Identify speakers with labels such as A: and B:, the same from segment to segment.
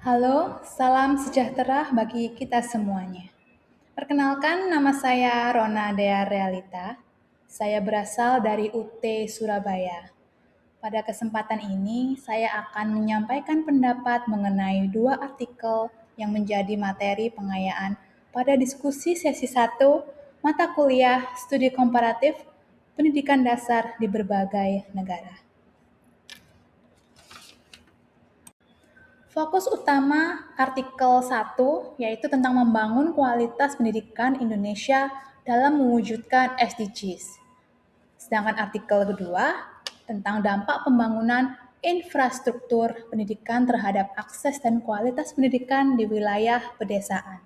A: Halo, salam sejahtera bagi kita semuanya. Perkenalkan, nama saya Rona Dea Realita. Saya berasal dari UT Surabaya. Pada kesempatan ini, saya akan menyampaikan pendapat mengenai dua artikel yang menjadi materi pengayaan pada diskusi sesi 1 mata kuliah Studi Komparatif Pendidikan Dasar di berbagai negara. Fokus utama artikel 1 yaitu tentang membangun kualitas pendidikan Indonesia dalam mewujudkan SDGs. Sedangkan artikel kedua tentang dampak pembangunan infrastruktur pendidikan terhadap akses dan kualitas pendidikan di wilayah pedesaan.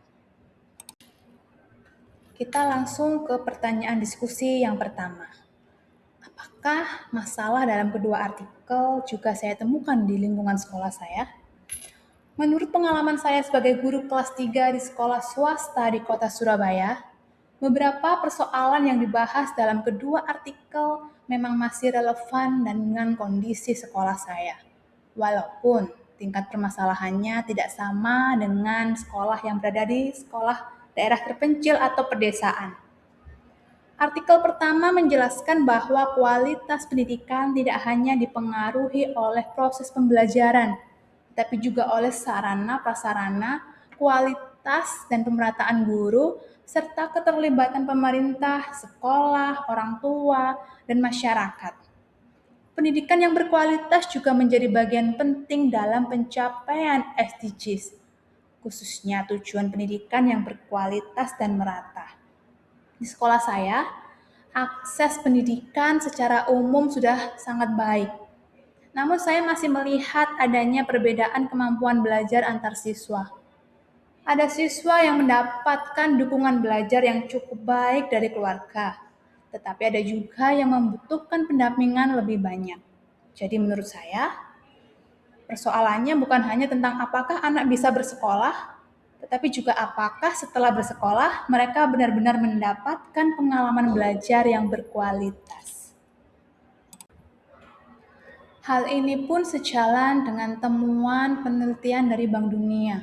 A: Kita langsung ke pertanyaan diskusi yang pertama. Apakah masalah dalam kedua artikel juga saya temukan di lingkungan sekolah saya? Menurut pengalaman saya sebagai guru kelas 3 di sekolah swasta di kota Surabaya, beberapa persoalan yang dibahas dalam kedua artikel memang masih relevan dan dengan kondisi sekolah saya. Walaupun tingkat permasalahannya tidak sama dengan sekolah yang berada di sekolah daerah terpencil atau pedesaan. Artikel pertama menjelaskan bahwa kualitas pendidikan tidak hanya dipengaruhi oleh proses pembelajaran, tapi juga oleh sarana-prasarana, kualitas dan pemerataan guru, serta keterlibatan pemerintah, sekolah, orang tua, dan masyarakat. Pendidikan yang berkualitas juga menjadi bagian penting dalam pencapaian SDGs, khususnya tujuan pendidikan yang berkualitas dan merata. Di sekolah saya, akses pendidikan secara umum sudah sangat baik. Namun saya masih melihat adanya perbedaan kemampuan belajar antar siswa. Ada siswa yang mendapatkan dukungan belajar yang cukup baik dari keluarga, tetapi ada juga yang membutuhkan pendampingan lebih banyak. Jadi menurut saya, persoalannya bukan hanya tentang apakah anak bisa bersekolah, tetapi juga apakah setelah bersekolah mereka benar-benar mendapatkan pengalaman belajar yang berkualitas. Hal ini pun sejalan dengan temuan penelitian dari Bank Dunia,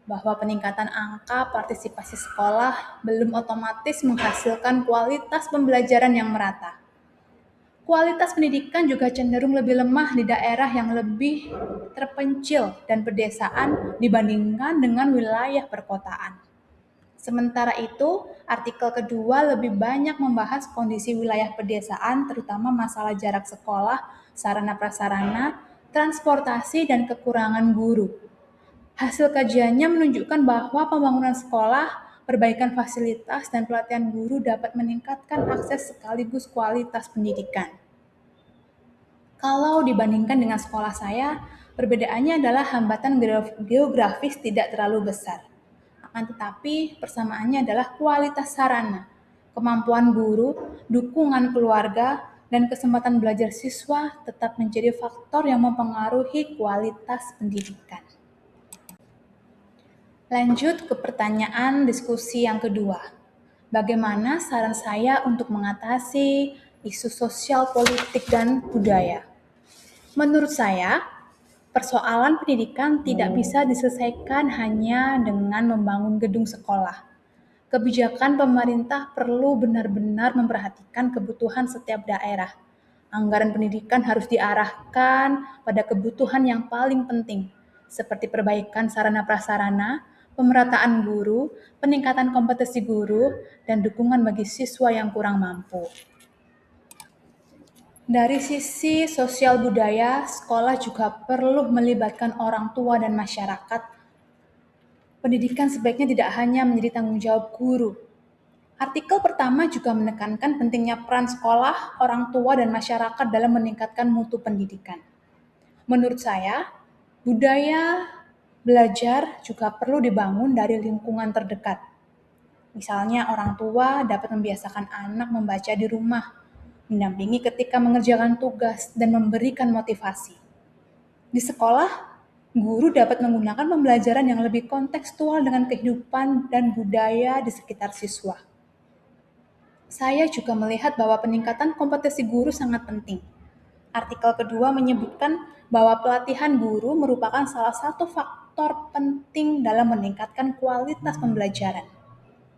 A: bahwa peningkatan angka partisipasi sekolah belum otomatis menghasilkan kualitas pembelajaran yang merata. Kualitas pendidikan juga cenderung lebih lemah di daerah yang lebih terpencil dan pedesaan dibandingkan dengan wilayah perkotaan. Sementara itu, artikel kedua lebih banyak membahas kondisi wilayah pedesaan, terutama masalah jarak sekolah, sarana prasarana, transportasi, dan kekurangan guru. Hasil kajiannya menunjukkan bahwa pembangunan sekolah, perbaikan fasilitas, dan pelatihan guru dapat meningkatkan akses sekaligus kualitas pendidikan. Kalau dibandingkan dengan sekolah saya, perbedaannya adalah hambatan geografis tidak terlalu besar. Akan tetapi, persamaannya adalah kualitas sarana, kemampuan guru, dukungan keluarga, dan kesempatan belajar siswa tetap menjadi faktor yang mempengaruhi kualitas pendidikan. Lanjut ke pertanyaan diskusi yang kedua. Bagaimana saran saya untuk mengatasi isu sosial, politik, dan budaya? Menurut saya, persoalan pendidikan tidak bisa diselesaikan hanya dengan membangun gedung sekolah. Kebijakan pemerintah perlu benar-benar memperhatikan kebutuhan setiap daerah. Anggaran pendidikan harus diarahkan pada kebutuhan yang paling penting, seperti perbaikan sarana prasarana, pemerataan guru, peningkatan kompetensi guru, dan dukungan bagi siswa yang kurang mampu. Dari sisi sosial budaya, sekolah juga perlu melibatkan orang tua dan masyarakat. Pendidikan sebaiknya tidak hanya menjadi tanggung jawab guru. Artikel pertama juga menekankan pentingnya peran sekolah, orang tua, dan masyarakat dalam meningkatkan mutu pendidikan. Menurut saya, budaya belajar juga perlu dibangun dari lingkungan terdekat. Misalnya orang tua dapat membiasakan anak membaca di rumah, mendampingi ketika mengerjakan tugas, dan memberikan motivasi. Di sekolah, guru dapat menggunakan pembelajaran yang lebih kontekstual dengan kehidupan dan budaya di sekitar siswa. Saya juga melihat bahwa peningkatan kompetensi guru sangat penting. Artikel kedua menyebutkan bahwa pelatihan guru merupakan salah satu faktor penting dalam meningkatkan kualitas pembelajaran,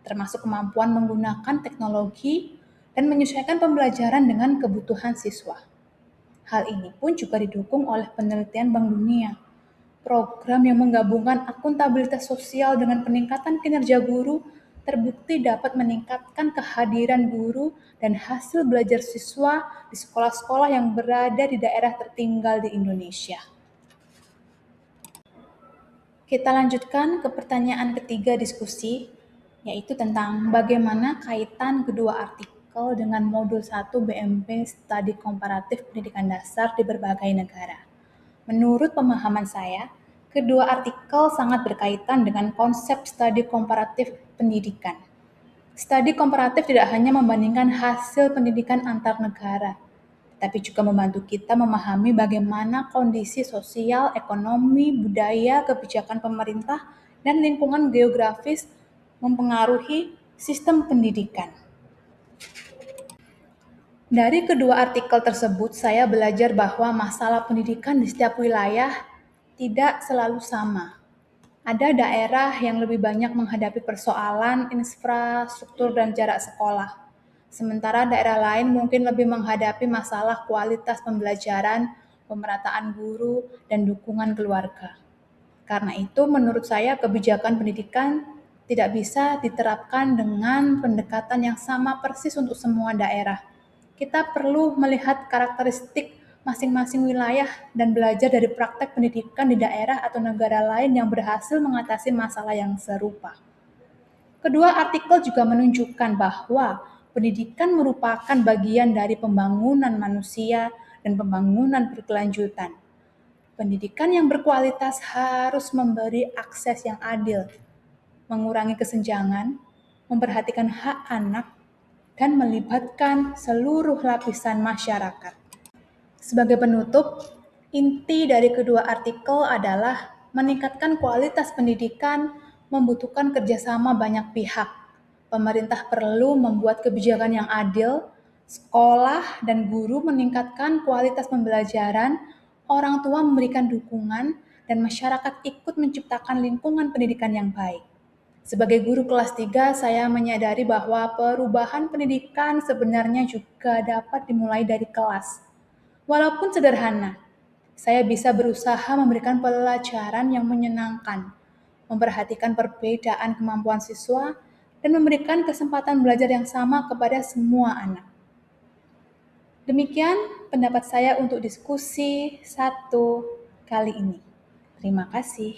A: termasuk kemampuan menggunakan teknologi dan menyesuaikan pembelajaran dengan kebutuhan siswa. Hal ini pun juga didukung oleh penelitian Bank Dunia. Program yang menggabungkan akuntabilitas sosial dengan peningkatan kinerja guru terbukti dapat meningkatkan kehadiran guru dan hasil belajar siswa di sekolah-sekolah yang berada di daerah tertinggal di Indonesia. Kita lanjutkan ke pertanyaan ketiga diskusi, yaitu tentang bagaimana kaitan kedua artikel dengan modul 1 BMP Studi Komparatif Pendidikan Dasar di berbagai negara. Menurut pemahaman saya, kedua artikel sangat berkaitan dengan konsep studi komparatif pendidikan. Studi komparatif tidak hanya membandingkan hasil pendidikan antar negara, tapi juga membantu kita memahami bagaimana kondisi sosial, ekonomi, budaya, kebijakan pemerintah, dan lingkungan geografis mempengaruhi sistem pendidikan. Dari kedua artikel tersebut, saya belajar bahwa masalah pendidikan di setiap wilayah tidak selalu sama. Ada daerah yang lebih banyak menghadapi persoalan infrastruktur dan jarak sekolah, sementara daerah lain mungkin lebih menghadapi masalah kualitas pembelajaran, pemerataan guru, dan dukungan keluarga. Karena itu, menurut saya kebijakan pendidikan tidak bisa diterapkan dengan pendekatan yang sama persis untuk semua daerah. Kita perlu melihat karakteristik masing-masing wilayah dan belajar dari praktek pendidikan di daerah atau negara lain yang berhasil mengatasi masalah yang serupa. Kedua artikel juga menunjukkan bahwa pendidikan merupakan bagian dari pembangunan manusia dan pembangunan berkelanjutan. Pendidikan yang berkualitas harus memberi akses yang adil, mengurangi kesenjangan, memperhatikan hak anak, dan melibatkan seluruh lapisan masyarakat. Sebagai penutup, inti dari kedua artikel adalah meningkatkan kualitas pendidikan membutuhkan kerjasama banyak pihak. Pemerintah perlu membuat kebijakan yang adil, sekolah dan guru meningkatkan kualitas pembelajaran, orang tua memberikan dukungan, dan masyarakat ikut menciptakan lingkungan pendidikan yang baik. Sebagai guru kelas 3, saya menyadari bahwa perubahan pendidikan sebenarnya juga dapat dimulai dari kelas. Walaupun sederhana, saya bisa berusaha memberikan pelajaran yang menyenangkan, memperhatikan perbedaan kemampuan siswa, dan memberikan kesempatan belajar yang sama kepada semua anak. Demikian pendapat saya untuk diskusi 1 kali ini. Terima kasih.